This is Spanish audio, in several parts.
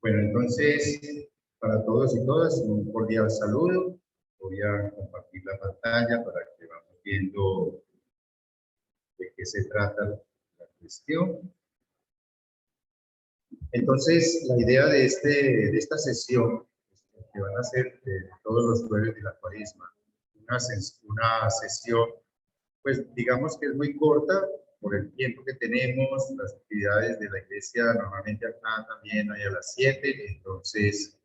Bueno, entonces, para todos y todas, un cordial saludo. Voy a compartir la pantalla para que vamos viendo de qué se trata la cuestión. Entonces, la idea de esta sesión, que van a ser todos los jueves de la Cuaresma, una sesión, pues digamos que es muy corta por el tiempo que tenemos, las actividades de la iglesia normalmente acá también hay a las 7, entonces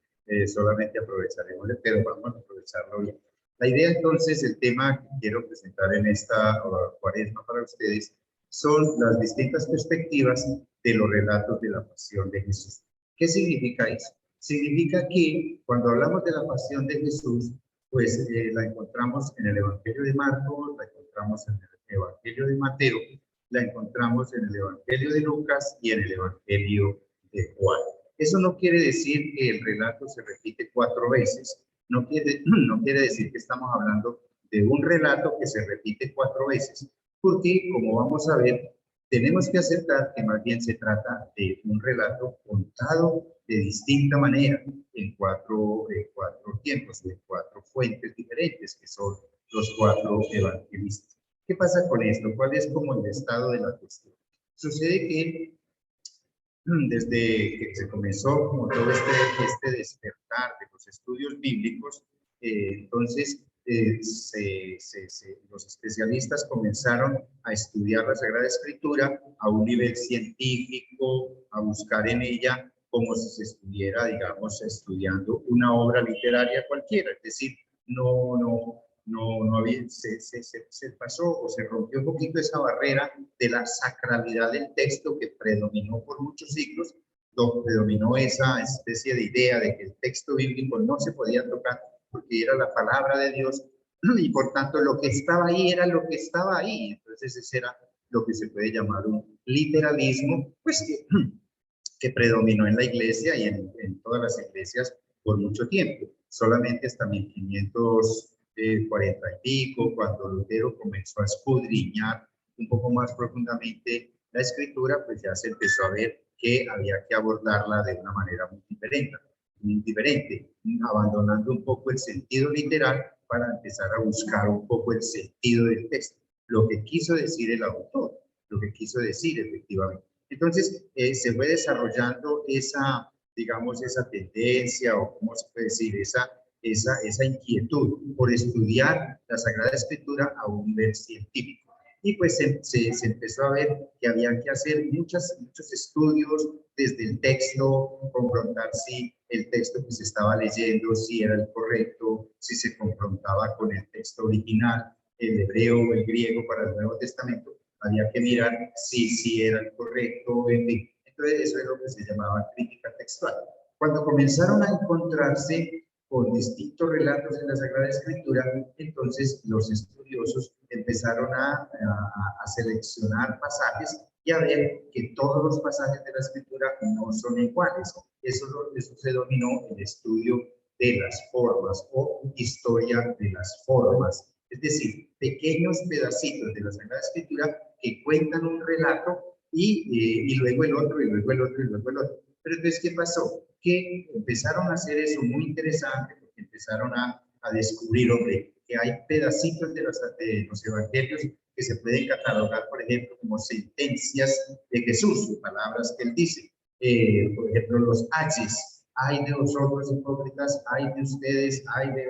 solamente aprovecharemos, pero vamos a aprovecharlo bien. La idea entonces, el tema que quiero presentar en esta Cuaresma para ustedes, son las distintas perspectivas de los relatos de la pasión de Jesús. ¿Qué significa eso? Significa que cuando hablamos de la pasión de Jesús, pues la encontramos en el Evangelio de Marcos, la encontramos en el Evangelio de Mateo, la encontramos en el Evangelio de Lucas y en el Evangelio de Juan. Eso no quiere decir que el relato se repite 4 veces, no quiere decir que estamos hablando de un relato que se repite 4 veces, porque como vamos a ver, tenemos que aceptar que más bien se trata de un relato contado de distinta manera, en cuatro tiempos, en 4 fuentes diferentes, que son los 4 evangelistas. ¿Qué pasa con esto? ¿Cuál es como el estado de la cuestión? Sucede que desde que se comenzó como todo este despertar de los estudios bíblicos, entonces los especialistas comenzaron a estudiar la Sagrada Escritura a un nivel científico, a buscar en ella como si se estuviera, digamos, estudiando una obra literaria cualquiera, es decir, no había, se pasó o se rompió un poquito esa barrera de la sacralidad del texto que predominó por muchos siglos, donde predominó esa especie de idea de que el texto bíblico no se podía tocar porque era la palabra de Dios y por tanto lo que estaba ahí era lo que estaba ahí. Entonces ese era lo que se puede llamar un literalismo, pues que predominó en la iglesia y en todas las iglesias por mucho tiempo. Solamente hasta 1540 y pico, cuando Lutero comenzó a escudriñar un poco más profundamente la escritura, pues ya se empezó a ver que había que abordarla de una manera muy diferente, abandonando un poco el sentido literal para empezar a buscar un poco el sentido del texto, lo que quiso decir el autor, lo que quiso decir efectivamente. Entonces, se fue desarrollando digamos, esa tendencia, o cómo se puede decir, esa inquietud por estudiar la Sagrada Escritura a un nivel científico. Y pues se empezó a ver que había que hacer muchos estudios desde el texto, confrontar si el texto que se estaba leyendo, si era el correcto, si se confrontaba con el texto original, el hebreo o el griego para el Nuevo Testamento, había que mirar si era el correcto, en fin. Entonces eso es lo que se llamaba crítica textual. Cuando comenzaron a encontrarse con distintos relatos en la Sagrada Escritura, entonces los estudiosos empezaron a seleccionar pasajes y a ver que todos los pasajes de la Escritura no son iguales. Eso se denominó el estudio de las formas o historia de las formas. Es decir, pequeños pedacitos de la Sagrada Escritura que cuentan un relato y luego el otro, y luego el otro, y luego el otro. Pero entonces, ¿qué pasó? Que empezaron a hacer eso muy interesante, porque empezaron a descubrir, hombre, que hay pedacitos de los evangelios que se pueden catalogar, por ejemplo, como sentencias de Jesús, palabras que él dice. Por ejemplo, los ayes, ay de vosotros hipócritas, ay de ustedes, ay de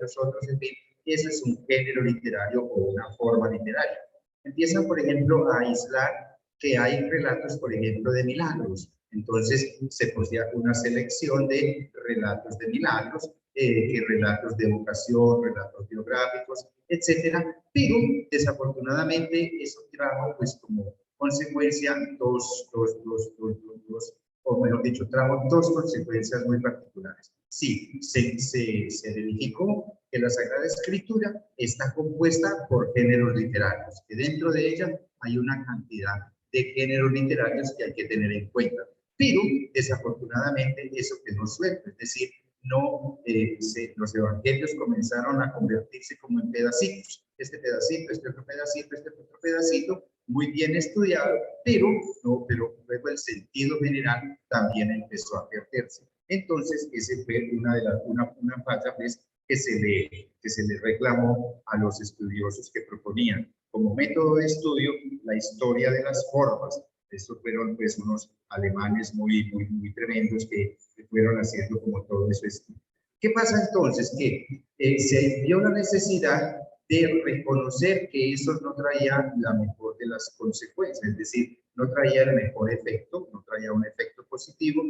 nosotros, en fin. Eso es un género literario o una forma literaria. Empiezan, por ejemplo, a aislar que hay relatos, por ejemplo, de milagros. Entonces, se posee una selección de relatos de milagros, relatos de vocación, relatos biográficos, etcétera. Pero, desafortunadamente, eso trajo, pues, como consecuencia o mejor dicho, trajo 2 consecuencias muy particulares. Sí, se verificó que la Sagrada Escritura está compuesta por géneros literarios, que dentro de ella hay una cantidad de géneros literarios que hay que tener en cuenta. Pero, desafortunadamente, eso quedó suelto, es decir, los evangelios comenzaron a convertirse como en pedacitos. Este pedacito, este otro pedacito, este otro pedacito, muy bien estudiado, pero luego el sentido general también empezó a perderse. Entonces, ese fue una falla pues, que se le reclamó a los estudiosos que proponían como método de estudio la historia de las formas. Estos fueron pues unos alemanes muy tremendos que fueron haciendo como todo eso. ¿Qué pasa entonces? Que se vio la necesidad de reconocer que eso no traía la mejor de las consecuencias, es decir, no traía el mejor efecto, no traía un efecto positivo,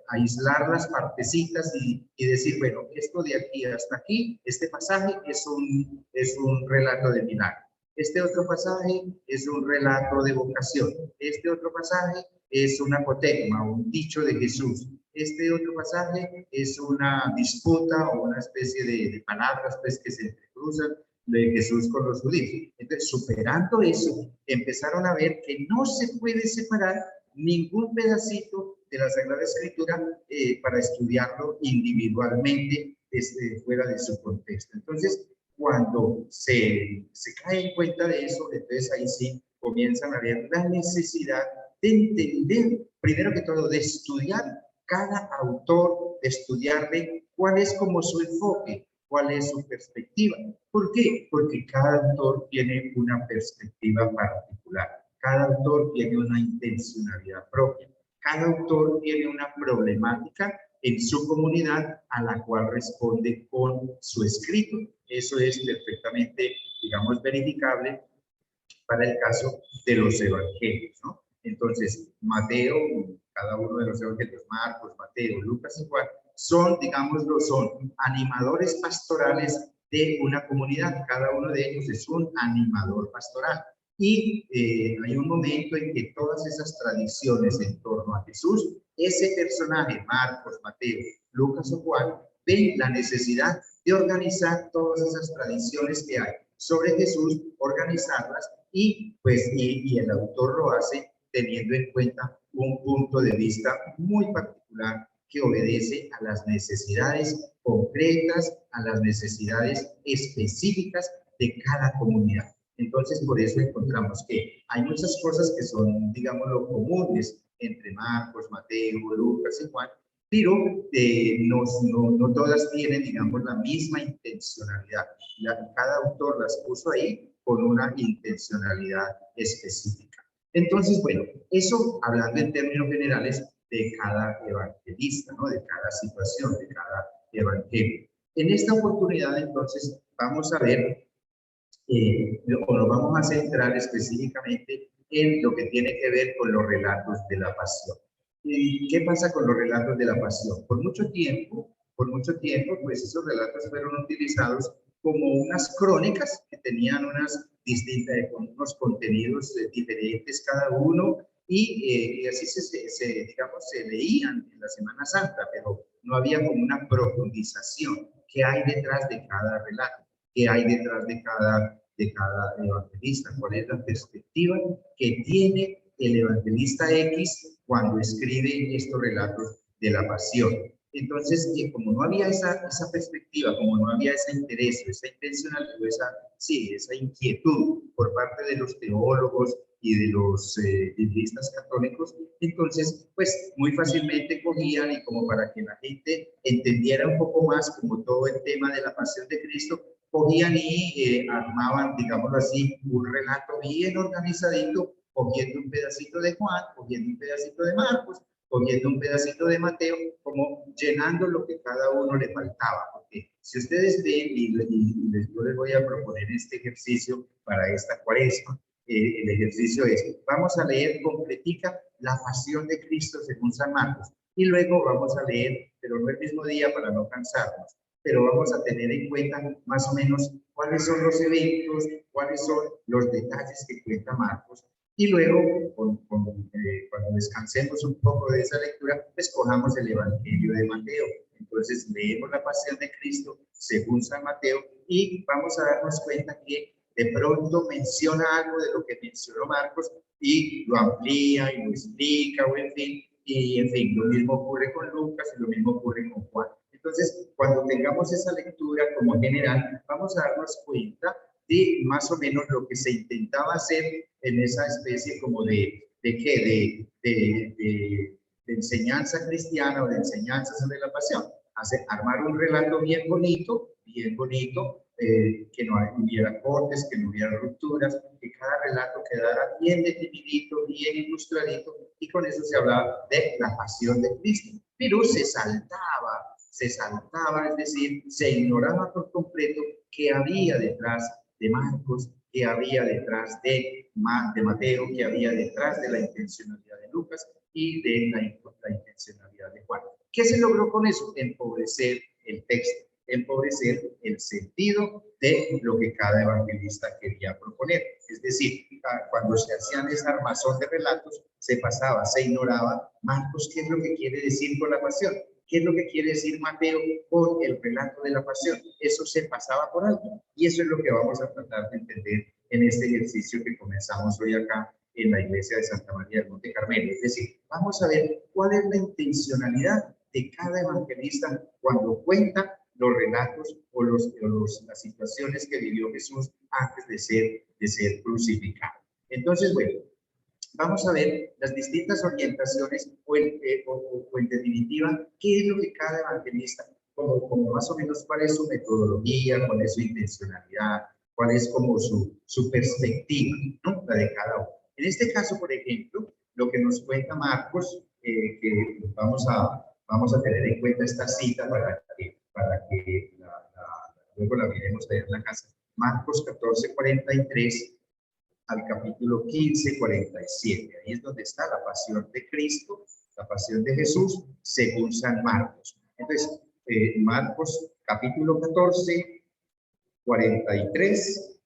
aislar las partecitas y decir, bueno, esto de aquí hasta aquí, este pasaje es un relato de milagro. Este otro pasaje es un relato de vocación. Este otro pasaje es un apotegma, un dicho de Jesús. Este otro pasaje es una disputa o una especie de palabras pues, que se cruzan de Jesús con los judíos. Entonces, superando eso, empezaron a ver que no se puede separar ningún pedacito de la Sagrada Escritura para estudiarlo individualmente fuera de su contexto. Entonces, cuando se cae en cuenta de eso, entonces ahí sí comienzan a ver la necesidad de entender, primero que todo, de estudiar cada autor, de estudiarle cuál es como su enfoque, cuál es su perspectiva. ¿Por qué? Porque cada autor tiene una perspectiva particular, cada autor tiene una intencionalidad propia, cada autor tiene una problemática en su comunidad a la cual responde con su escrito. Eso es perfectamente, digamos, verificable para el caso de los evangelios, ¿no? Entonces, Mateo, cada uno de los evangelios, Marcos, Mateo, Lucas y Juan, son, digámoslo, son animadores pastorales de una comunidad. Cada uno de ellos es un animador pastoral. Y hay un momento en que todas esas tradiciones en torno a Jesús, ese personaje, Marcos, Mateo, Lucas o Juan, ven la necesidad de organizar todas esas tradiciones que hay sobre Jesús, organizarlas y el autor lo hace teniendo en cuenta un punto de vista muy particular que obedece a las necesidades concretas, a las necesidades específicas de cada comunidad. Entonces, por eso encontramos que hay muchas cosas que son, digámoslo, comunes entre Marcos, Mateo, Lucas y Juan, pero no todas tienen, digamos, la misma intencionalidad. Cada autor las puso ahí con una intencionalidad específica. Entonces, bueno, eso hablando en términos generales de cada evangelista, ¿no? De cada situación, de cada evangelio. En esta oportunidad, entonces, vamos a ver, o nos vamos a centrar específicamente en lo que tiene que ver con los relatos de la pasión. ¿Qué pasa con los relatos de la pasión? Por mucho tiempo, pues esos relatos fueron utilizados como unas crónicas que tenían unos contenidos diferentes cada uno y así se leían en la Semana Santa, pero no había como una profundización. ¿Qué hay detrás de cada relato? ¿Qué hay detrás de cada evangelista? ¿Cuál es la perspectiva que tiene el evangelista X cuando escribe estos relatos de la pasión? Entonces, como no había esa perspectiva, como no había ese interés, esa intencionalidad, esa inquietud por parte de los teólogos y de los biblistas católicos, entonces, pues muy fácilmente cogían y como para que la gente entendiera un poco más como todo el tema de la pasión de Cristo, cogían y armaban, digámoslo así, un relato bien organizadito, cogiendo un pedacito de Juan, cogiendo un pedacito de Marcos, cogiendo un pedacito de Mateo, como llenando lo que cada uno le faltaba. Porque si ustedes ven, yo les voy a proponer este ejercicio para esta cuaresma, el ejercicio es, vamos a leer completica la pasión de Cristo según San Marcos, y luego vamos a leer, pero no el mismo día para no cansarnos, pero vamos a tener en cuenta más o menos cuáles son los eventos, cuáles son los detalles que cuenta Marcos, y luego, cuando descansemos un poco de esa lectura, pues cojamos el Evangelio de Mateo. Entonces, leemos la pasión de Cristo según San Mateo y vamos a darnos cuenta que de pronto menciona algo de lo que mencionó Marcos y lo amplía y lo explica, o en fin, y en fin, lo mismo ocurre con Lucas y lo mismo ocurre con Juan. Entonces, cuando tengamos esa lectura como general, vamos a darnos cuenta de más o menos lo que se intentaba hacer en esa especie como de enseñanza cristiana o de enseñanza sobre la pasión. Armar un relato bien bonito, que no hubiera cortes, que no hubiera rupturas, que cada relato quedara bien definidito, bien ilustradito, y con eso se hablaba de la pasión de Cristo. Pero se saltaba, es decir, se ignoraba por completo qué había detrás de Marcos, qué había detrás de Mateo, qué había detrás de la intencionalidad de Lucas y de la intencionalidad de Juan. ¿Qué se logró con eso? Empobrecer el texto, empobrecer el sentido de lo que cada evangelista quería proponer. Es decir, cuando se hacían esa armazón de relatos, se pasaba, se ignoraba Marcos, ¿qué es lo que quiere decir con la pasión? ¿Qué es lo que quiere decir Mateo con el relato de la pasión? Eso se pasaba por alto. Y eso es lo que vamos a tratar de entender en este ejercicio que comenzamos hoy acá en la iglesia de Santa María del Monte Carmelo. Es decir, vamos a ver cuál es la intencionalidad de cada evangelista cuando cuenta los relatos o las situaciones que vivió Jesús antes de ser crucificado. Entonces, bueno, vamos a ver las distintas orientaciones o en definitiva, qué es lo que cada evangelista, como más o menos cuál es su metodología, cuál es su intencionalidad, cuál es como su perspectiva, ¿no? La de cada uno. En este caso, por ejemplo, lo que nos cuenta Marcos, que vamos a tener en cuenta esta cita para que luego la miremos en la casa. Marcos 14:43 al capítulo 15:47. Ahí es donde está la pasión de Cristo, la pasión de Jesús, según San Marcos. Entonces, Marcos capítulo 14:43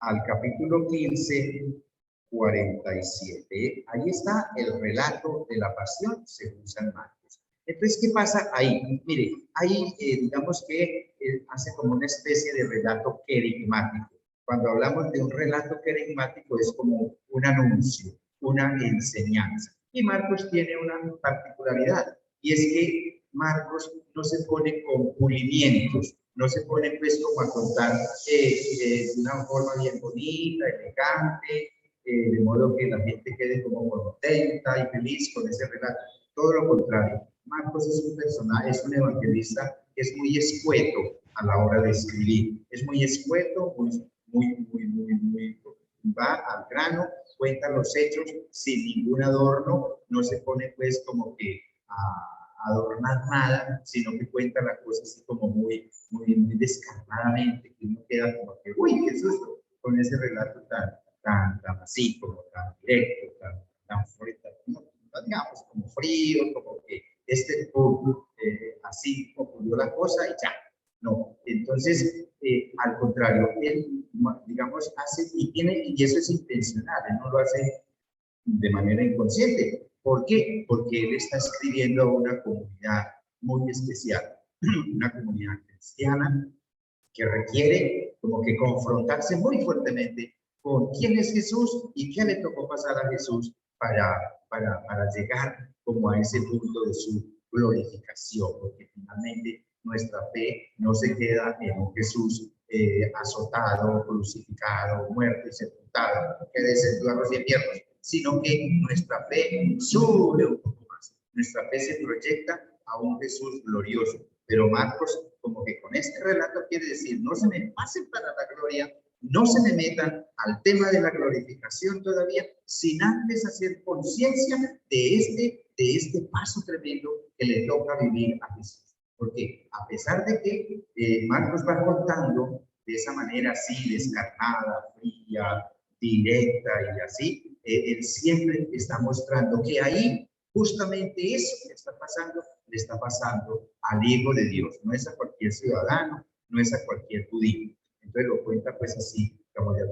al capítulo 15:47. Ahí está el relato de la pasión según San Marcos. Entonces, ¿qué pasa ahí? Mire, ahí digamos que hace como una especie de relato querigmático. Cuando hablamos de un relato querigmático es como un anuncio, una enseñanza. Y Marcos tiene una particularidad, y es que Marcos no se pone con pulimientos, no se pone pues como a contar de una forma bien bonita, elegante, de modo que la gente quede como contenta y feliz con ese relato. Todo lo contrario, Marcos es un personaje, es un evangelista que es muy escueto a la hora de escribir. Es muy escueto, muy va al grano, cuenta los hechos sin ningún adorno, no se pone pues como que a adornar nada, sino que cuenta la cosa así como muy descarnadamente, que uno queda como que, uy, qué susto, con ese relato tan así, como tan directo, tan fuerte, digamos, como frío, como que así ocurrió la cosa y ya. No, entonces, al contrario, él, digamos, hace, y eso es intencional, él no lo hace de manera inconsciente. ¿Por qué? Porque él está escribiendo a una comunidad muy especial, una comunidad cristiana que requiere como que confrontarse muy fuertemente con quién es Jesús y qué le tocó pasar a Jesús para llegar como a ese punto de su glorificación, porque finalmente nuestra fe no se queda en un Jesús azotado, crucificado, muerto y sepultado, que descendió a los infiernos, sino que nuestra fe sube un poco más. Nuestra fe se proyecta a un Jesús glorioso. Pero Marcos, como que con este relato quiere decir, no se me pasen para la gloria, no se me metan al tema de la glorificación todavía, sin antes hacer conciencia de este paso tremendo que le toca vivir a Jesús. Porque a pesar de que Marcos va contando de esa manera así, descarnada, fría, directa y así, él siempre está mostrando que ahí justamente eso que está pasando, le está pasando al Hijo de Dios. No es a cualquier ciudadano, no es a cualquier judío. Entonces lo cuenta pues así, como ya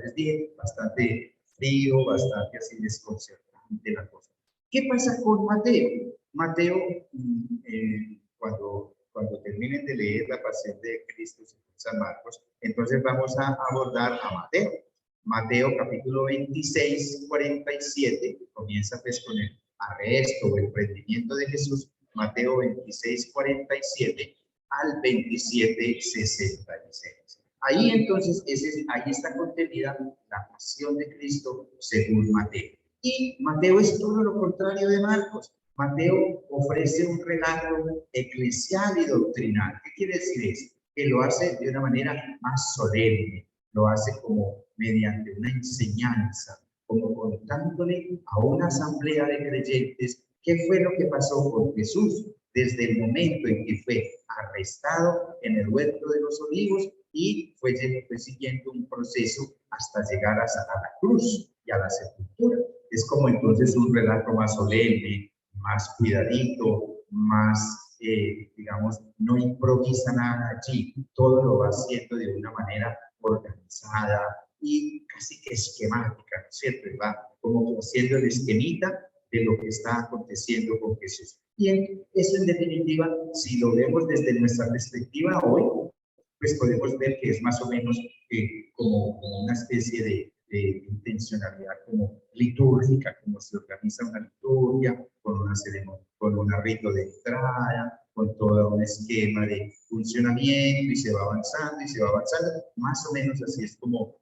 les dije, bastante frío, bastante así desconcertante la cosa. ¿Qué pasa con Mateo? Mateo, cuando terminen de leer la pasión de Cristo según San Marcos, entonces vamos a abordar a Mateo. Mateo capítulo 26:47, comienza pues con arresto o el prendimiento de Jesús, Mateo 26:47 al 27:66. Ahí entonces, ahí está contenida la pasión de Cristo según Mateo. Y Mateo es todo lo contrario de Marcos. Mateo ofrece un relato eclesial y doctrinal. ¿Qué quiere decir eso? Que lo hace de una manera más solemne, lo hace como mediante una enseñanza, como contándole a una asamblea de creyentes qué fue lo que pasó con Jesús desde el momento en que fue arrestado en el huerto de los olivos y fue siguiendo un proceso hasta llegar a la cruz y a la sepultura. Es como entonces un relato más solemne, más cuidadito, más, digamos, no improvisa nada allí, todo lo va haciendo de una manera organizada y casi que esquemática, ¿no es cierto? Va como haciendo el esquemita de lo que está aconteciendo con Jesús. Y eso en definitiva, si lo vemos desde nuestra perspectiva hoy, pues podemos ver que es más o menos como una especie de intencionalidad como litúrgica, como se organiza una liturgia, con una ceremonia, con un rito de entrada, con todo un esquema de funcionamiento y se va avanzando y se va avanzando. Más o menos así es como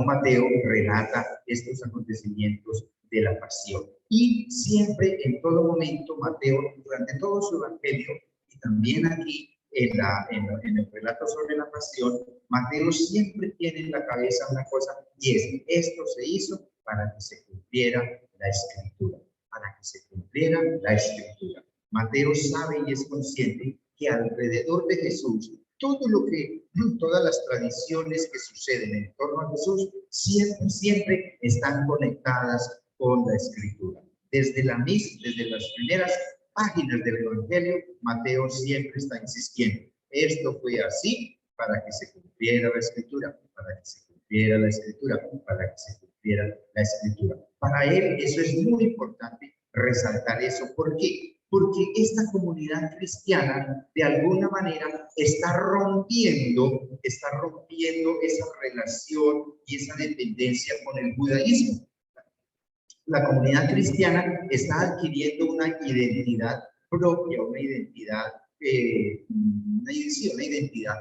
Mateo relata estos acontecimientos de la pasión. Y siempre, en todo momento, Mateo, durante todo su evangelio, y también aquí en el relato sobre la pasión, Mateo siempre tiene en la cabeza una cosa, y es, esto se hizo para que se cumpliera la Escritura, para que se cumpliera la Escritura. Mateo sabe y es consciente que alrededor de Jesús, todas las tradiciones que suceden en torno a Jesús siempre están conectadas con la Escritura. Desde las primeras páginas del Evangelio, Mateo siempre está insistiendo. Esto fue así para que se cumpliera la Escritura, para que se cumpliera la Escritura, para que se cumpliera la Escritura. Para él eso es muy importante resaltar eso. ¿Por qué? Porque esta comunidad cristiana de alguna manera está rompiendo esa relación y esa dependencia con el judaísmo. La comunidad cristiana está adquiriendo una identidad propia, una identidad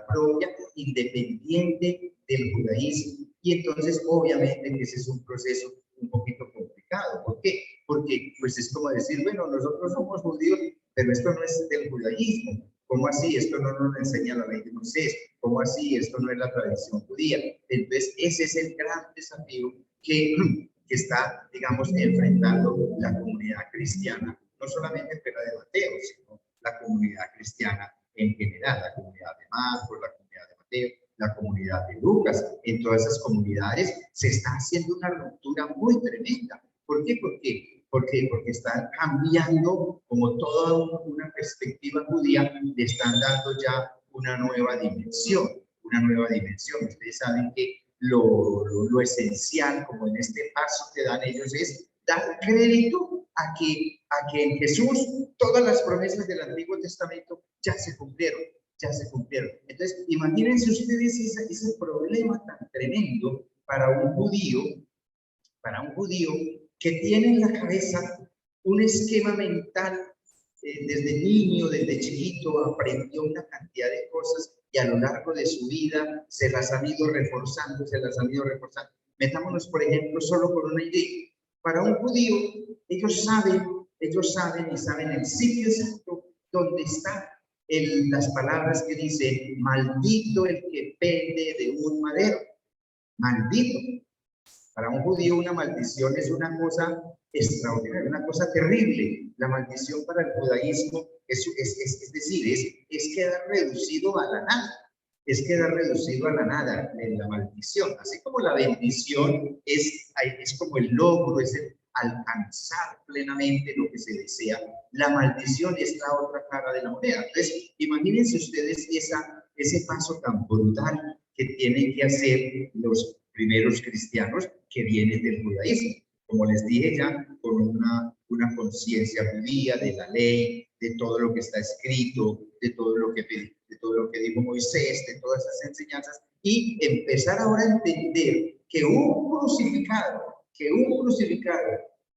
propia, independiente del judaísmo. Y entonces, obviamente, ese es un proceso un poquito complicado. ¿Por qué? Porque pues es como decir, bueno, nosotros somos judíos, pero esto no es del judaísmo. ¿Cómo así? Esto no nos enseña la ley de Moisés. ¿Cómo así? Esto no es la tradición judía. Entonces, ese es el gran desafío que está, digamos, enfrentando la comunidad cristiana, no solamente en la de Mateo, sino la comunidad cristiana en general, la comunidad de Marcos, la comunidad de Mateo, la comunidad de Lucas. En todas esas comunidades se está haciendo una ruptura muy tremenda. ¿Por qué? Porque están cambiando como toda una perspectiva judía, le están dando ya una nueva dimensión. Ustedes saben que lo esencial, como en este paso que dan ellos, es dar crédito a que en Jesús todas las promesas del Antiguo Testamento ya se cumplieron. Entonces, imagínense ustedes ese problema tan tremendo para un judío que tiene en la cabeza un esquema mental, desde niño, desde chiquito, aprendió una cantidad de cosas y a lo largo de su vida se las han ido reforzando. Metámonos, por ejemplo, solo con una idea. Para un judío, ellos saben el sitio exacto donde están las palabras que dicen, maldito el que pende de un madero. Maldito. Para un judío una maldición es una cosa extraordinaria, una cosa terrible. La maldición para el judaísmo es decir, es quedar reducido a la nada. La maldición. Así como la bendición es como el logro, es el alcanzar plenamente lo que se desea. La maldición es la otra cara de la moneda. Entonces, imagínense ustedes ese paso tan brutal que tienen que hacer los primeros cristianos que vienen del judaísmo. Como les dije ya, con una conciencia judía de la ley, de todo lo que está escrito, de todo lo que dijo Moisés, de todas esas enseñanzas, y empezar ahora a entender que un crucificado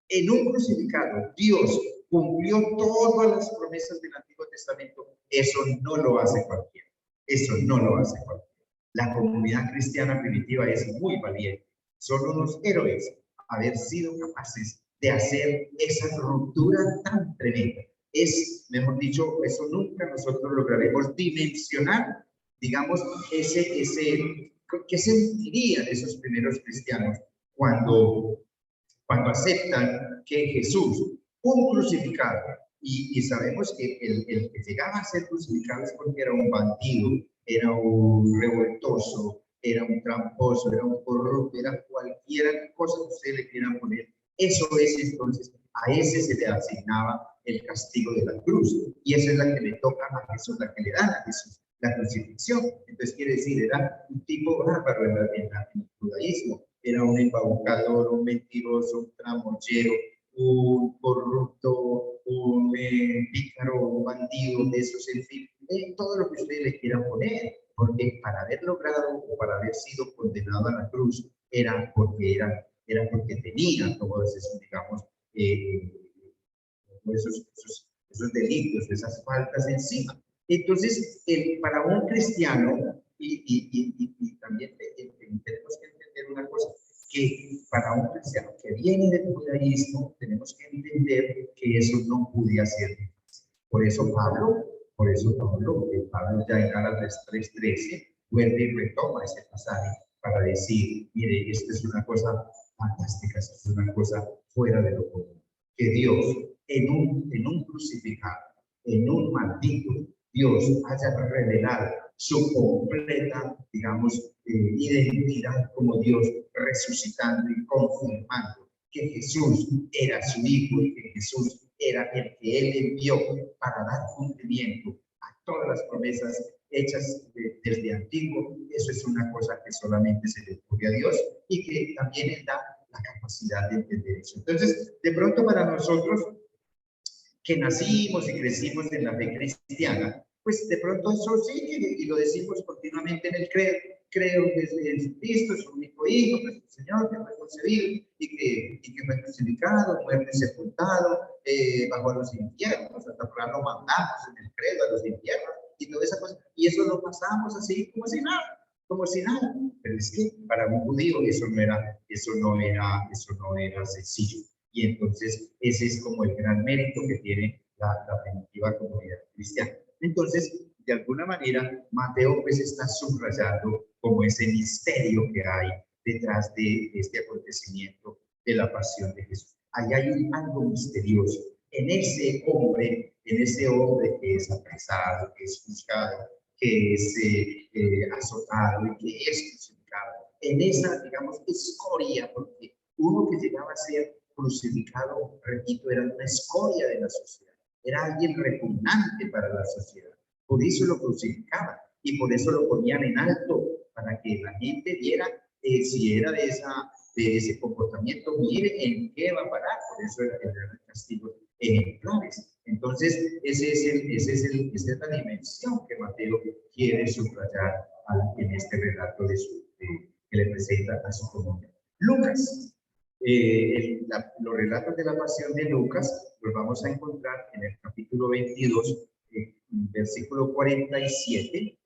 En un crucificado, Dios cumplió todas las promesas del Antiguo Testamento. Eso no lo hace cualquiera. Eso no lo hace cualquiera. La comunidad cristiana primitiva es muy valiente. Son unos héroes haber sido capaces de hacer esa ruptura tan tremenda. Es, mejor dicho, eso nunca nosotros lograremos dimensionar, digamos, ¿qué sentirían esos primeros cristianos cuando aceptan que Jesús, un crucificado, y sabemos que el que llegaba a ser crucificado es porque era un bandido, era un revoltoso, era un tramposo, era un corrupto, era cualquier cosa que ustedes le quieran poner. Eso es entonces, a ese se le asignaba el castigo de la cruz, y esa es la que le toca a Jesús, la que le dan a Jesús, la crucifixión. Entonces quiere decir, era un tipo bárbaro en el judaísmo. Era un embaucador, un mentiroso, un tramoyero, un corrupto, un pícaro, un bandido, de esos, en fin, todo lo que ustedes le quieran poner, porque para haber logrado o para haber sido condenado a la cruz era porque tenía todos esos, digamos, esos delitos, esas faltas encima. Entonces, para un cristiano, y también tenemos que entender una cosa, que para un cristiano que viene del judaísmo, tenemos que entender que eso no podía ser difícil. Por eso Pablo ya en Gálatas 3:13 vuelve y retoma ese pasaje para decir, mire, esto es una cosa fantástica, esto es una cosa fuera de lo común. Que Dios en un crucificado, en un maldito, Dios haya revelado su completa, digamos, identidad como Dios, resucitando y confirmando que Jesús era su Hijo y que Jesús era el que Él envió para dar cumplimiento a todas las promesas hechas desde antiguo. Eso es una cosa que solamente se le ocurre a Dios y que también Él da la capacidad de entender eso. Entonces, de pronto para nosotros que nacimos y crecimos en la fe cristiana, pues de pronto eso sí, y lo decimos continuamente en el credo. Creo que Jesucristo es su único Hijo, nuestro Señor, que fue concebido y que fue crucificado, muerto y sepultado bajo los infiernos. Hasta por ahí lo mandamos en el credo a los infiernos y toda esa cosa. Y eso lo pasamos así como si nada. Como si nada. Pero es que para un judío eso no era sencillo. Y entonces ese es como el gran mérito que tiene la primitiva comunidad cristiana. Entonces, de alguna manera, Mateo pues está subrayando como ese misterio que hay detrás de este acontecimiento de la pasión de Jesús. Ahí hay algo misterioso en ese hombre que es apresado, que es juzgado, que es azotado y que es crucificado. En esa, digamos, escoria, porque uno que llegaba a ser crucificado, repito, era una escoria de la sociedad, era alguien repugnante para la sociedad. Por eso lo crucificaban y por eso lo ponían en alto, para que la gente viera si era de ese comportamiento, mire en qué va a parar. Por eso era el castigo ejemplares. Entonces, esa es la dimensión que Mateo quiere subrayar en este relato que le presenta a su comunidad. Lucas. Los relatos de la pasión de Lucas los vamos a encontrar en el capítulo 22, versículo 47,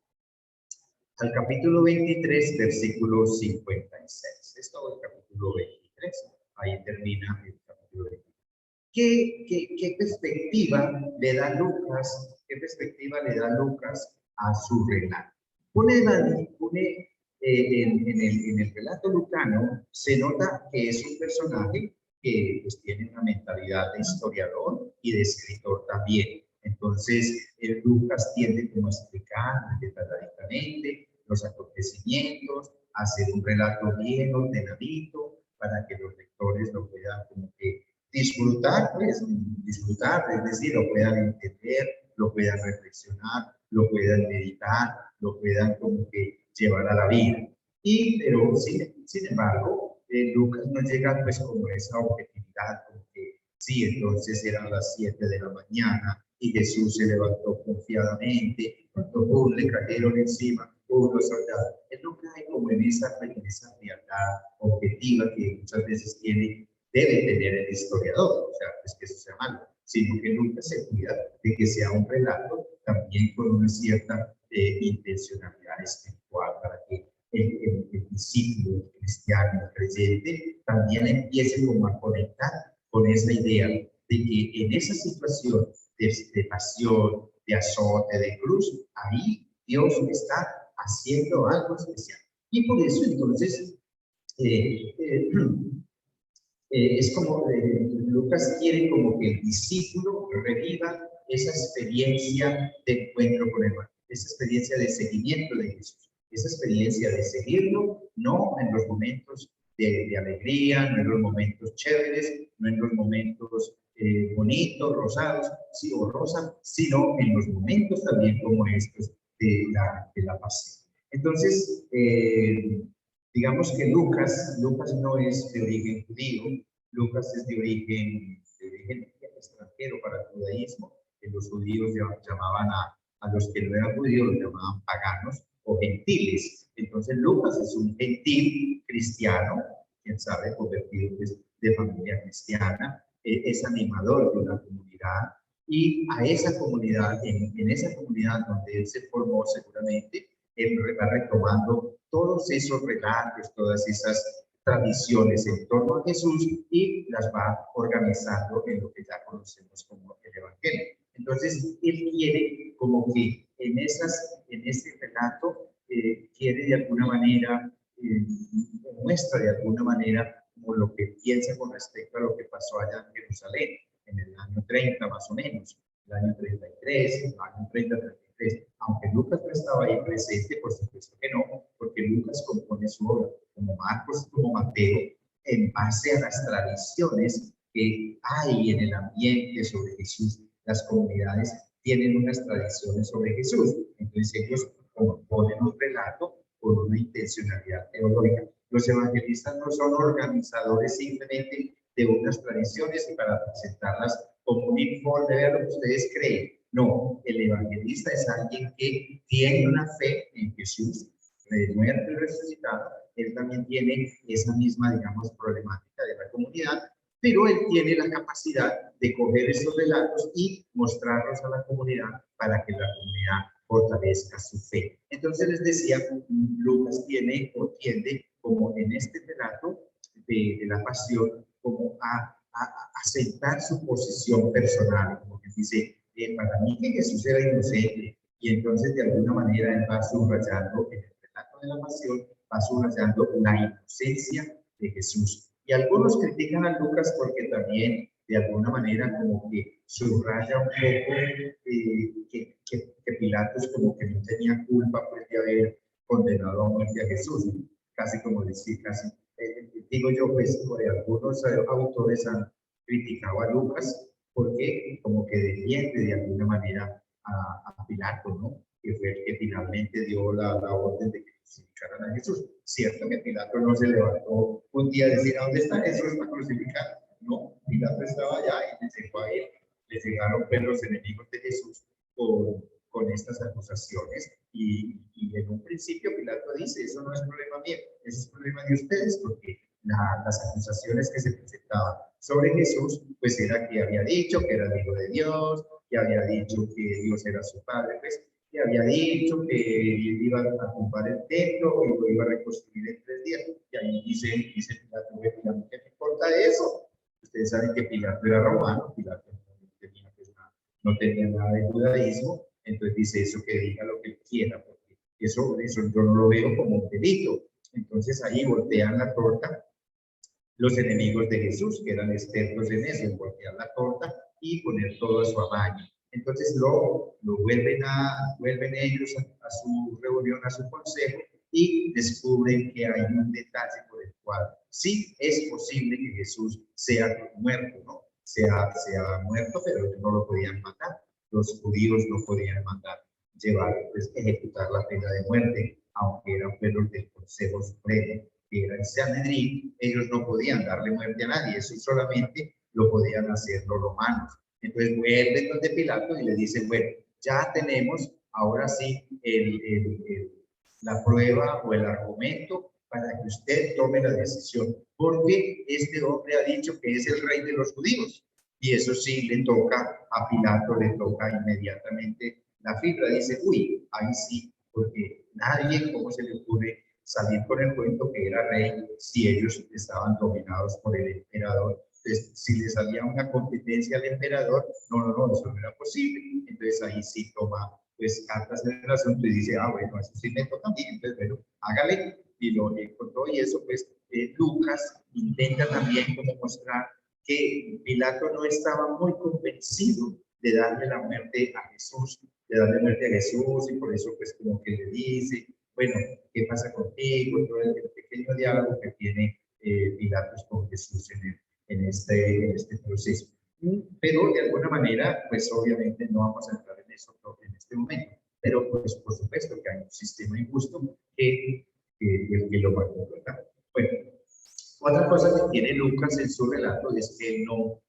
al capítulo 23, versículo 56. Es todo el capítulo 23. Ahí termina el capítulo 23. ¿Qué perspectiva le da Lucas? ¿Qué perspectiva le da Lucas a su relato? En el relato lucano se nota que es un personaje que pues, tiene una mentalidad de historiador y de escritor también. Entonces, Lucas tiende como a explicar detalladamente los acontecimientos, hacer un relato bien ordenadito para que los lectores lo puedan como que disfrutar, es decir, lo puedan entender, lo puedan reflexionar, lo puedan meditar, lo puedan como que llevar a la vida. Pero sin embargo, Lucas no llega pues como esa objetividad, como que sí, entonces eran las 7 de la mañana y Jesús se levantó confiadamente, cuando le cayeron encima los soldados. Él no cae como en esa frialdad objetiva que muchas veces tiene debe tener el historiador, o sea, es que eso sea malo, sino que nunca se cuida de que sea un relato también con una cierta intencionalidad espiritual para que el discípulo, el cristiano, el creyente, también empiece como a conectar con esa idea de que en esa situación de pasión, de azote, de cruz, ahí Dios está haciendo algo especial. Y por eso entonces es como Lucas quiere como que el discípulo reviva esa experiencia de encuentro con el Evangelio, esa experiencia de seguimiento de Jesús, esa experiencia de seguirlo, no en los momentos de alegría, no en los momentos chéveres, no en los momentos bonitos, rosados, sí, o rosa, sino en los momentos también como estos de la pasión. Entonces, digamos que Lucas no es de origen judío, Lucas es de origen extranjero para el judaísmo, que los judíos llamaban a los que no eran judíos, los llamaban paganos o gentiles. Entonces Lucas es un gentil cristiano, quién sabe, convertido pues, de familia cristiana, es animador de una comunidad, y a esa comunidad, en esa comunidad donde él se formó seguramente, él va retomando todos esos relatos, todas esas tradiciones en torno a Jesús y las va organizando en lo que ya conocemos como el Evangelio. Entonces, él quiere como que en ese relato, quiere de alguna manera, muestra de alguna manera como lo que piensa con respecto a lo que pasó allá en Jerusalén, en el año 30 más o menos, el año 33, el año 30-33. Aunque Lucas no estaba ahí presente, por supuesto que no, porque Lucas compone su obra, como Marcos y como Mateo, en base a las tradiciones que hay en el ambiente sobre Jesús. Las comunidades tienen unas tradiciones sobre Jesús, entonces ellos componen un relato con una intencionalidad teológica. Los evangelistas no son organizadores simplemente de unas tradiciones y para presentarlas como un informe de lo que ustedes creen. No, el evangelista es alguien que tiene una fe en Jesús, muerto y resucitado. Él también tiene esa misma, digamos, problemática de la comunidad, pero él tiene la capacidad de coger estos relatos y mostrarlos a la comunidad para que la comunidad fortalezca su fe. Entonces les decía, Lucas tiene o tiende como en este relato de la pasión como a aceptar su posición personal, como que dice, para mí que Jesús era inocente, y entonces de alguna manera él va subrayando en el relato de la pasión, va subrayando la inocencia de Jesús. Y algunos critican a Lucas porque también de alguna manera como que subraya un poco que Pilatos como que no tenía culpa pues, de haber condenado a muerte a Jesús, casi como decir, casi, digo yo, pues algunos autores han criticado a Lucas porque como que defiende de alguna manera a Pilato, ¿no? Que fue el que finalmente dio la orden de que crucificaran a Jesús. Cierto que Pilato no se levantó un día a decir, ¿a dónde está Jesús para crucificar? No, Pilato estaba allá y le llegó a él, le llegaron pues, los enemigos de Jesús con estas acusaciones y en un principio Pilato dice, eso no es problema mío, eso es problema de ustedes, porque las acusaciones que se presentaban sobre Jesús, pues era que había dicho que era el Hijo de Dios, que había dicho que Dios era su Padre, pues, que había dicho que iba a ocupar el templo y lo iba a reconstruir en 3 días. Y ahí dice Pilato, ¿qué me importa eso? Ustedes saben que Pilato era romano, Pilato no tenía nada de judaísmo, entonces dice eso que diga lo que quiera, porque eso yo no lo veo como un delito. Entonces ahí voltean la torta los enemigos de Jesús, que eran expertos en eso, en voltear la torta y poner todo a su amaño. Entonces lo vuelven ellos a su reunión, a su consejo, y descubren que hay un detalle por el cual sí es posible que Jesús sea muerto, ¿no? Sea muerto, pero ellos no lo podían matar. Los judíos no podían mandar llevar, pues, ejecutar la pena de muerte, aunque eran pueblos del Consejo Supremo, que era el Sanedrín, ellos no podían darle muerte a nadie, eso solamente lo podían hacer los romanos. Entonces vuelven donde Pilato y le dicen, bueno, ya tenemos ahora sí la prueba o el argumento para que usted tome la decisión, porque este hombre ha dicho que es el rey de los judíos. Y eso sí le toca a Pilato, le toca inmediatamente la fibra. Dice, uy, ahí sí, porque nadie, ¿cómo se le ocurre salir con el cuento que era rey si ellos estaban dominados por el emperador? Entonces, si les había una competencia al emperador, no, eso no era posible. Entonces ahí sí toma pues cartas en el asunto y dice, bueno, eso sí me toca a mí, entonces bueno, hágale, y lo encontró. Y eso pues Lucas intenta también como mostrar que Pilato no estaba muy convencido de darle la muerte a Jesús, y por eso pues como que le dice, bueno, ¿qué pasa contigo? Todo el pequeño diálogo que tiene Pilatos con Jesús en este proceso. Pero de alguna manera, pues obviamente no vamos a entrar en eso en este momento, pero pues por supuesto que hay un sistema injusto que lo va a controlar. Bueno, otra cosa que tiene Lucas en su relato es que no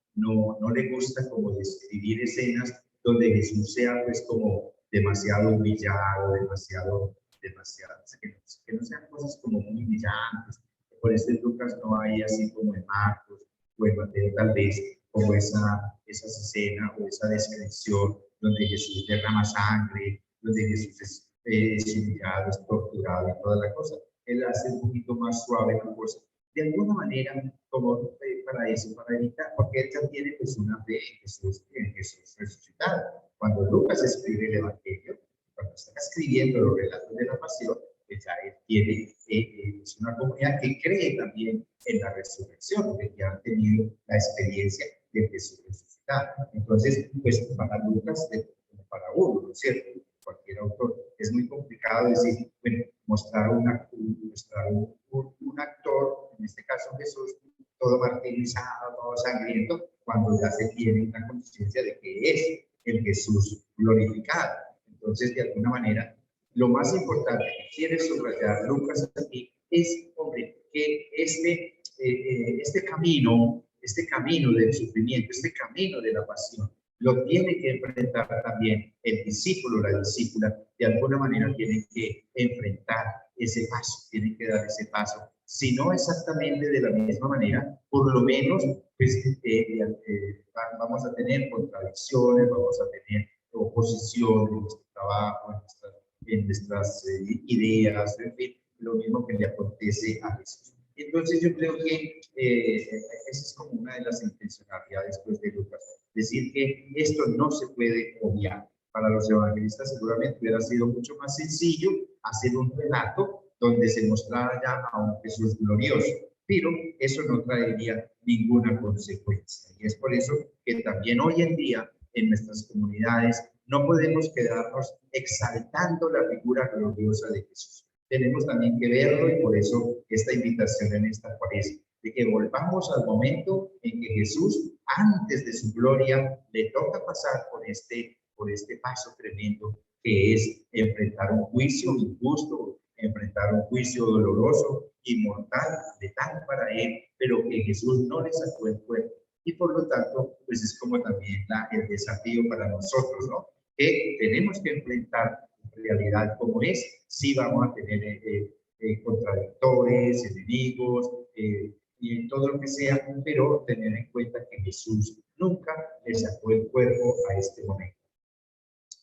le gusta como describir escenas donde Jesús sea pues como demasiado humillado, demasiado, que no sean cosas como muy brillantes. Por eso en Lucas no hay así como en Marcos o en Mateo tal vez como esa escena o esa descripción donde Jesús derrama sangre, donde Jesús es humillado, es torturado y toda la cosa. Él hace un poquito más suave la cosa. De alguna manera, como para eso, para evitar, porque él ya tiene pues una fe en Jesús resucitado. Cuando Lucas escribe el Evangelio, cuando está escribiendo los relatos de la pasión, pues ya él tiene, es una comunidad que cree también en la resurrección, que ya han tenido la experiencia de Jesús resucitado. Entonces, pues para Lucas, como para uno, ¿no es cierto? Cualquier autor, es muy complicado decir, bueno, mostrar un actor, en este caso Jesús, todo martirizado, todo sangriento, cuando ya se tiene una conciencia de que es el Jesús glorificado. Entonces, de alguna manera, lo más importante que quiere subrayar Lucas aquí es, hombre, que este camino del sufrimiento, este camino de la pasión, lo tiene que enfrentar también el discípulo, la discípula, de alguna manera tienen que enfrentar ese paso, tienen que dar ese paso. Si no exactamente de la misma manera, por lo menos pues, vamos a tener contradicciones, vamos a tener oposición en nuestro trabajo, en nuestras ideas, en fin, lo mismo que le acontece a Jesús. Entonces yo creo que esa es como una de las intencionalidades pues, de Lucas. Decir que esto no se puede obviar. Para los evangelistas seguramente hubiera sido mucho más sencillo hacer un relato donde se mostrara ya a un Jesús glorioso, pero eso no traería ninguna consecuencia. Y es por eso que también hoy en día en nuestras comunidades no podemos quedarnos exaltando la figura gloriosa de Jesús. Tenemos también que verlo y por eso esta invitación en esta cuaresma, de que volvamos al momento en que Jesús, antes de su gloria, le toca pasar por este paso tremendo que es enfrentar un juicio injusto, enfrentar un juicio doloroso y mortal, letal para él, pero que Jesús no le sacó el cuerpo. Y por lo tanto, pues es como también el desafío para nosotros, ¿no? Que tenemos que enfrentar realidad como es, sí vamos a tener contradictores, enemigos, y todo lo que sea, pero tener en cuenta que Jesús nunca le sacó el cuerpo a este momento.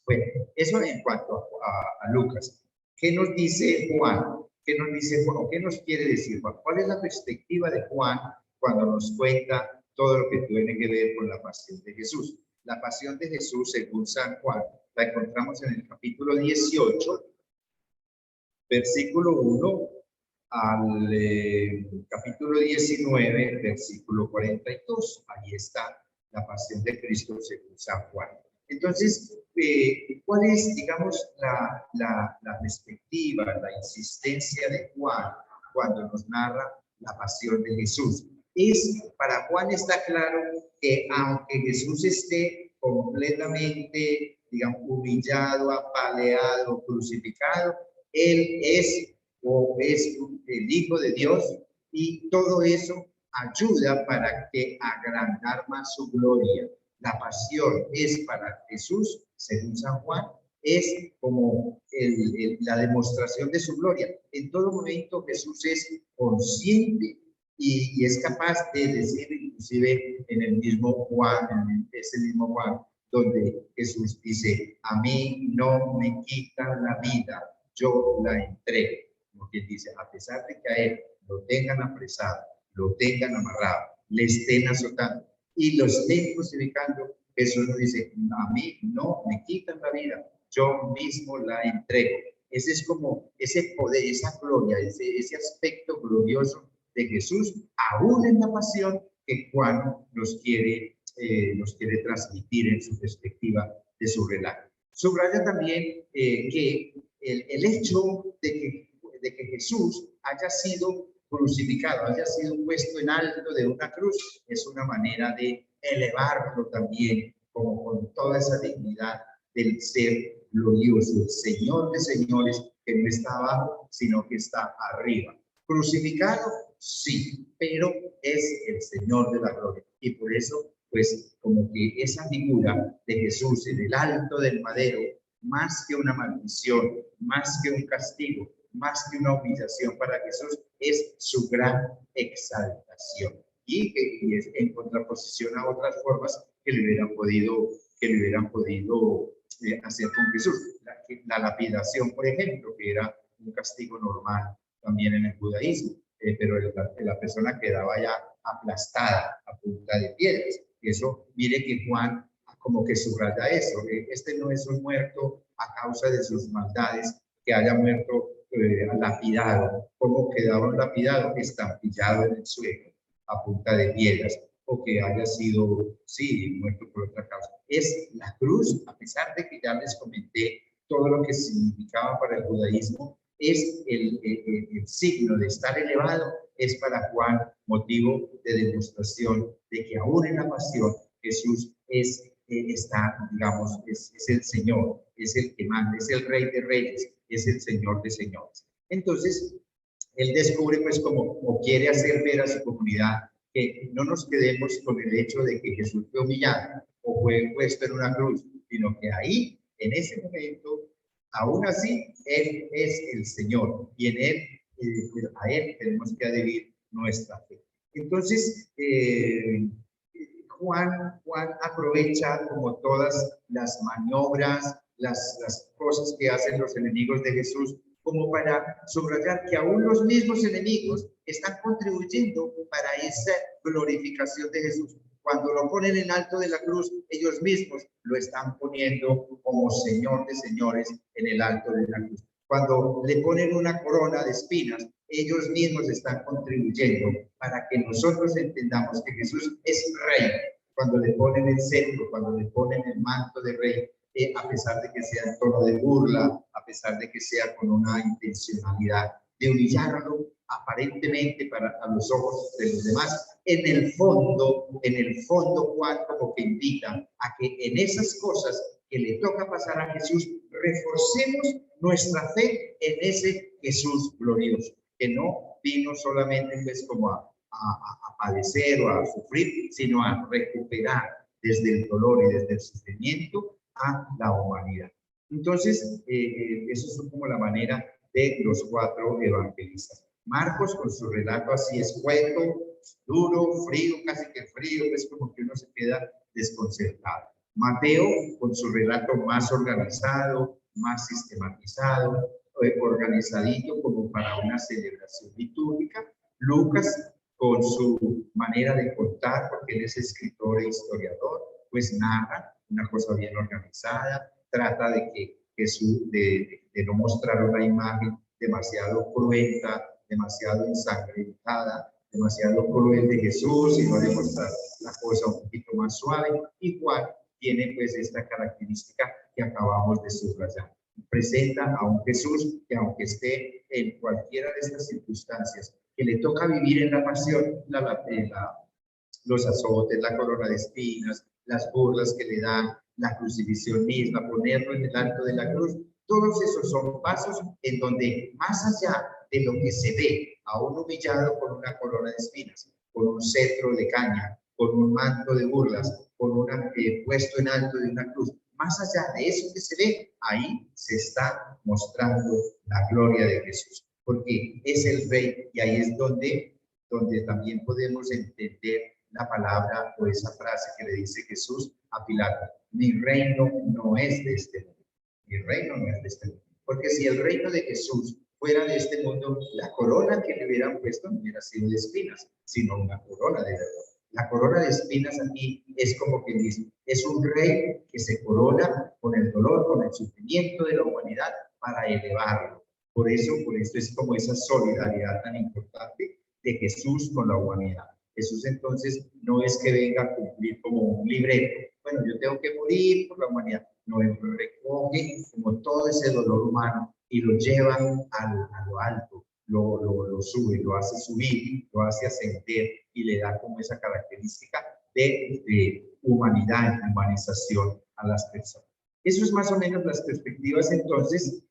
Bueno, eso en cuanto a Lucas. ¿Qué nos dice Juan? ¿Qué nos dice Juan? ¿Qué nos quiere decir Juan? ¿Cuál es la perspectiva de Juan cuando nos cuenta todo lo que tiene que ver con la pasión de Jesús? La pasión de Jesús, según San Juan, la encontramos en el capítulo 18, versículo 1 al capítulo 19, versículo 42. Ahí está la pasión de Cristo según San Juan. Entonces, ¿cuál es, digamos, la perspectiva, la insistencia de Juan cuando nos narra la pasión de Jesús? Para Juan está claro que aunque Jesús esté completamente, digamos, humillado, apaleado, crucificado, Él es el Hijo de Dios y todo eso ayuda para que agrandar más su gloria. La pasión es para Jesús, según San Juan, es como la demostración de su gloria. En todo momento Jesús es consciente y es capaz de decir, inclusive en el mismo Juan, en ese mismo Juan, donde Jesús dice, a mí no me quitan la vida, yo la entrego. Como que dice, a pesar de que a él lo tengan apresado, lo tengan amarrado, le estén azotando y lo estén crucificando, Jesús nos dice, a mí no me quitan la vida, yo mismo la entrego. Ese es como ese poder, esa gloria, ese aspecto glorioso de Jesús, aún en la pasión que Juan nos quiere transmitir en su perspectiva de su relato. Subraya también que el hecho de que Jesús haya sido crucificado, haya sido puesto en alto de una cruz, es una manera de elevarlo también, como con toda esa dignidad del ser glorioso, el Señor de señores, que no está abajo, sino que está arriba. Crucificado, sí, pero es el Señor de la gloria. Y por eso, pues, como que esa figura de Jesús en el alto del madero, más que una maldición, más que un castigo, más que una humillación para Jesús, es su gran exaltación. Y es en contraposición a otras formas que le hubieran podido hacer con Jesús. La lapidación, por ejemplo, que era un castigo normal también en el judaísmo, pero la persona quedaba ya aplastada a punta de piedras. Eso, mire que Juan como que subraya eso. Este no es un muerto a causa de sus maldades, que haya muerto lapidado. ¿Cómo quedaba lapidado? Estampillado en el suelo a punta de piedras, o que haya sido, sí, muerto por otra causa. Es la cruz, a pesar de que ya les comenté todo lo que significaba para el judaísmo, es el signo de estar elevado, es para Juan motivo de demostración de que aún en la pasión Jesús está, digamos, es el Señor, es el que manda, es el Rey de Reyes, es el Señor de Señores. Entonces, él descubre, pues, como quiere hacer ver a su comunidad, que no nos quedemos con el hecho de que Jesús fue humillado o fue puesto en una cruz, sino que ahí, en ese momento, aún así, Él es el Señor y en Él, a Él tenemos que adherir nuestra fe. Entonces, Juan aprovecha como todas las maniobras, las cosas que hacen los enemigos de Jesús, como para subrayar que aún los mismos enemigos están contribuyendo para esa glorificación de Jesús. Cuando lo ponen en alto de la cruz, ellos mismos lo están poniendo como Señor de señores en el alto de la cruz. Cuando le ponen una corona de espinas, ellos mismos están contribuyendo para que nosotros entendamos que Jesús es Rey. Cuando le ponen el cetro, cuando le ponen el manto de Rey, a pesar de que sea en tono de burla, a pesar de que sea con una intencionalidad de humillarlo aparentemente a los ojos de los demás, en el fondo Juan como que invita a que en esas cosas que le toca pasar a Jesús, reforcemos nuestra fe en ese Jesús glorioso, que no vino solamente pues como a padecer o a sufrir, sino a recuperar desde el dolor y desde el sufrimiento a la humanidad. Entonces, eso es como la manera de los cuatro evangelistas. Marcos, con su relato así escueto, duro, frío, casi que frío, es como que uno se queda desconcertado. Mateo, con su relato más organizado, más sistematizado, organizadito como para una celebración litúrgica. Lucas, con su manera de contar, porque él es escritor e historiador, pues narra una cosa bien organizada, trata de no mostrar una imagen demasiado cruenta, demasiado ensangrentada, demasiado cruel de Jesús, sino de mostrar la cosa un poquito más suave. Y Juan tiene pues esta característica que acabamos de subrayar. Presenta a un Jesús que, aunque esté en cualquiera de estas circunstancias que le toca vivir en la pasión, los azotes, la corona de espinas, las burlas que le dan, la crucifixión misma, ponerlo en el alto de la cruz, todos esos son pasos en donde, más allá de lo que se ve a un humillado con una corona de espinas, con un cetro de caña, con un manto de burlas, con una, puesto en alto de una cruz. Más allá de eso que se ve, ahí se está mostrando la gloria de Jesús, porque es el Rey y ahí es donde también podemos entender la palabra o esa frase que le dice Jesús a Pilato: mi reino no es de este mundo, mi reino no es de este mundo. Porque si el reino de Jesús fuera de este mundo, la corona que le hubieran puesto no hubiera sido de espinas, sino una corona de verdad. La corona de espinas aquí es como que dice, es un rey que se corona con el dolor, con el sufrimiento de la humanidad para elevarlo. Por esto es como esa solidaridad tan importante de Jesús con la humanidad. Jesús entonces no es que venga a cumplir como un libreto. Bueno, yo tengo que morir por la humanidad. No, él recoge como todo ese dolor humano y lo lleva a lo alto, lo sube, lo hace subir, lo hace ascender y le da como esa característica de humanidad, humanización a las personas. Eso es más o menos las perspectivas entonces,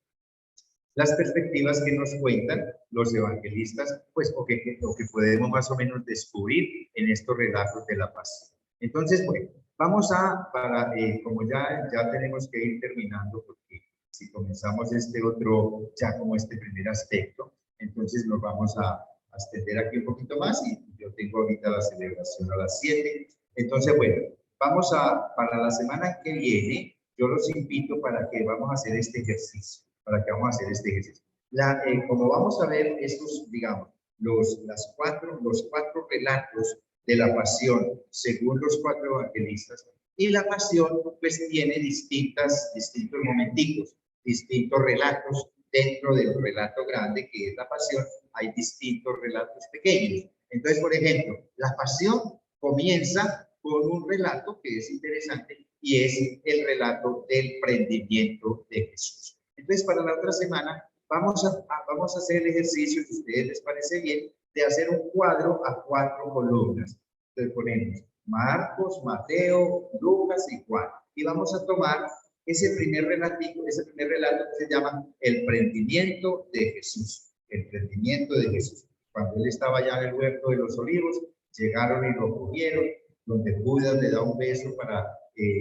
las perspectivas que nos cuentan los evangelistas, pues, o que podemos más o menos descubrir en estos relatos de la pasión. Entonces, bueno, vamos como ya tenemos que ir terminando, porque si comenzamos ya como este primer aspecto, entonces nos vamos a extender aquí un poquito más y yo tengo ahorita la celebración a las 7. Entonces, bueno, para la semana que viene, yo los invito para que vamos a hacer este ejercicio. Como vamos a ver estos, digamos, los cuatro relatos de la pasión según los cuatro evangelistas, y la pasión pues tiene distintos momenticos, distintos relatos. Dentro del relato grande que es la pasión hay distintos relatos pequeños. Entonces, por ejemplo, la pasión comienza con un relato que es interesante y es el relato del prendimiento de Jesús. Entonces, para la otra semana vamos a hacer el ejercicio, si a ustedes les parece bien, de hacer un cuadro a 4 columnas. Entonces ponemos Marcos, Mateo, Lucas y Juan. Y vamos a tomar ese primer relato que se llama el prendimiento de Jesús. El prendimiento de Jesús. Cuando él estaba ya en el huerto de los olivos, llegaron y lo cogieron, donde Judas le da un beso para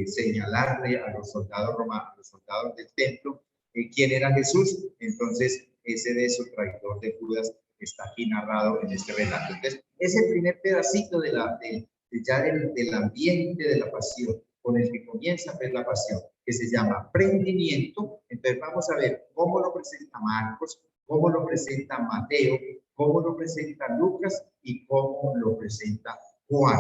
señalarle a los soldados romanos, a los soldados del templo, quién era Jesús. Entonces, ese beso traidor de Judas está aquí narrado en este relato. Entonces, es el primer pedacito del ambiente de la pasión, con el que comienza a ver la pasión, que se llama prendimiento. Entonces, vamos a ver cómo lo presenta Marcos, cómo lo presenta Mateo, cómo lo presenta Lucas y cómo lo presenta Juan.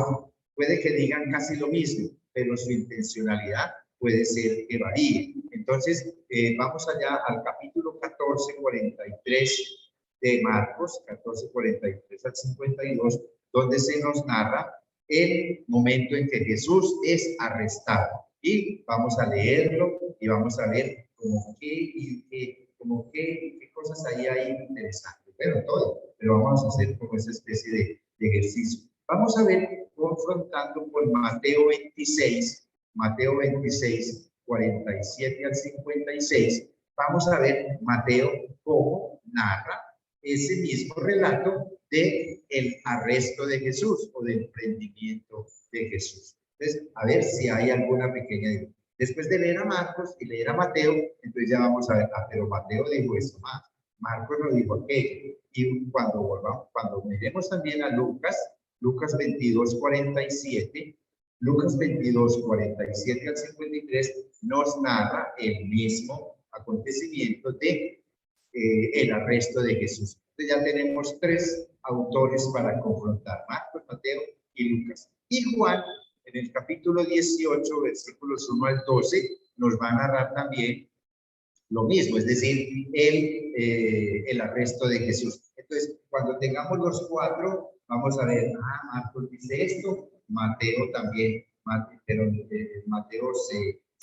Puede que digan casi lo mismo, pero su intencionalidad puede ser que varíe. Entonces, vamos allá al capítulo 14:43 de Marcos, 14:43 al 52, donde se nos narra el momento en que Jesús es arrestado. Y vamos a leerlo y vamos a ver qué cosas hay ahí interesantes. Pero vamos a hacer como esa especie de ejercicio. Vamos a ver, confrontando con Mateo 26, 47 al 56, vamos a ver Mateo cómo narra ese mismo relato de el arresto de Jesús o del prendimiento de Jesús. Entonces, a ver si hay alguna pequeña duda. Después de leer a Marcos y leer a Mateo, entonces ya vamos a ver, pero Mateo dijo esto más, Marcos no dijo aquello. Y cuando miremos también a Lucas 22:47, Lucas 22:47 al 53 nos narra el mismo acontecimiento de el arresto de Jesús. Entonces ya tenemos 3 autores para confrontar, Marcos, Mateo y Lucas. Y Juan, en el capítulo 18, versículos 1 al 12, nos va a narrar también lo mismo, es decir, el arresto de Jesús. Entonces, cuando tengamos los 4, vamos a ver, Marcos dice esto, Mateo también, Mateo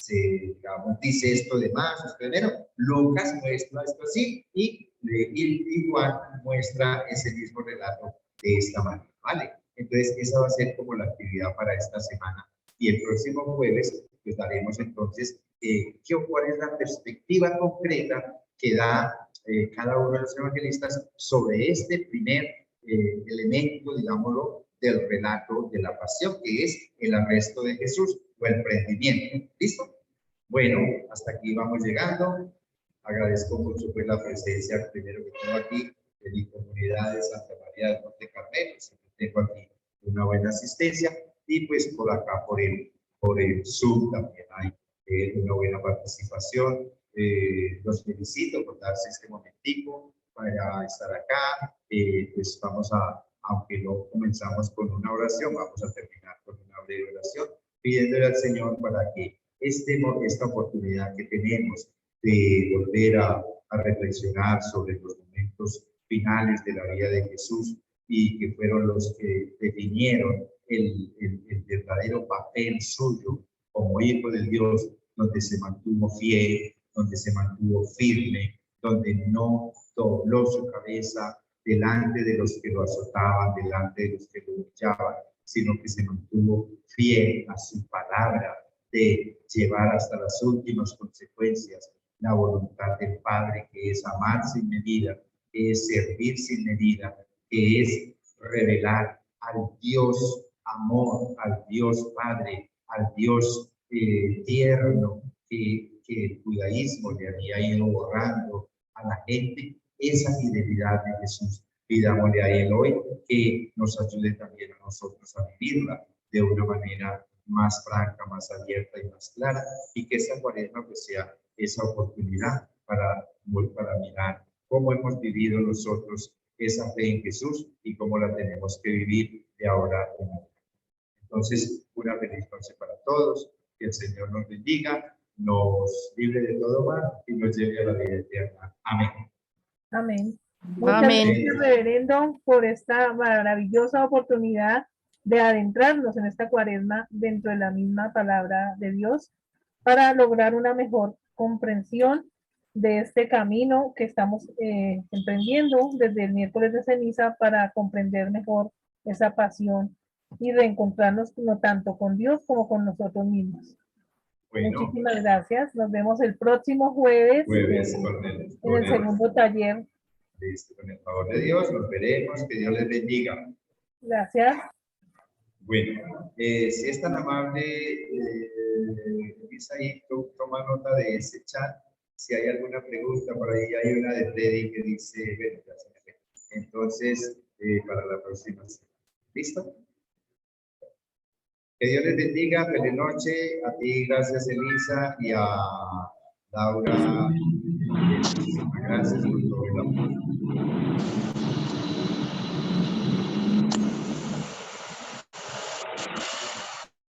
digamos, dice esto de más, primero, Lucas muestra esto así, y Juan muestra ese mismo relato de esta manera, ¿vale? Entonces, esa va a ser como la actividad para esta semana. Y el próximo jueves, pues daremos entonces cuál es la perspectiva concreta que da cada uno de los evangelistas sobre este primer elemento, digámoslo, del relato de la pasión, que es el arresto de Jesús o el prendimiento. ¿Listo? Bueno, hasta aquí vamos llegando. Agradezco mucho pues la presencia primero que tengo aquí de mi comunidad de Santa María del Monte Carmelo. Siempre tengo aquí una buena asistencia y pues por acá por el Zoom también hay una buena participación. Los felicito por darse este momentico para estar acá. Pues vamos a, aunque no comenzamos con una oración, vamos a terminar con una breve oración, pidiéndole al Señor para que esta oportunidad que tenemos de volver a reflexionar sobre los momentos finales de la vida de Jesús y que fueron los que definieron el verdadero papel suyo como hijo de Dios, donde se mantuvo fiel, donde se mantuvo firme, donde no dobló su cabeza delante de los que lo azotaban, delante de los que lo humillaban, sino que se mantuvo fiel a su palabra de llevar hasta las últimas consecuencias la voluntad del Padre, que es amar sin medida, que es servir sin medida, que es revelar al Dios amor, al Dios Padre, al Dios tierno, que el judaísmo le había ido borrando a la gente, esa fidelidad de Jesús. Pidámosle a Él hoy que nos ayude también a nosotros a vivirla de una manera más franca, más abierta y más clara, y que esta cuaresma pues sea esa oportunidad para mirar cómo hemos vivido nosotros esa fe en Jesús y cómo la tenemos que vivir de ahora en adelante. Entonces, una feliz noche para todos, que el Señor nos bendiga, nos libre de todo mal y nos lleve a la vida eterna. Amén. Amén. Muchas gracias, reverendo, por esta maravillosa oportunidad de adentrarnos en esta cuaresma dentro de la misma palabra de Dios para lograr una mejor comprensión de este camino que estamos emprendiendo desde el miércoles de ceniza para comprender mejor esa pasión y reencontrarnos no tanto con Dios como con nosotros mismos. Bueno, muchísimas gracias. Nos vemos el próximo jueves en el segundo taller. Listo, con el favor de Dios, nos veremos. Que Dios les bendiga. Gracias. Bueno, si es tan amable, ahí, toma nota de ese chat. Si hay alguna pregunta, por ahí hay una de Freddy que dice, bueno, ya se me ve. Entonces, para la próxima. ¿Listo? Que Dios les bendiga, feliz noche. A ti, gracias Elisa, y a Laura. Muchísimas gracias por todo el apoyo.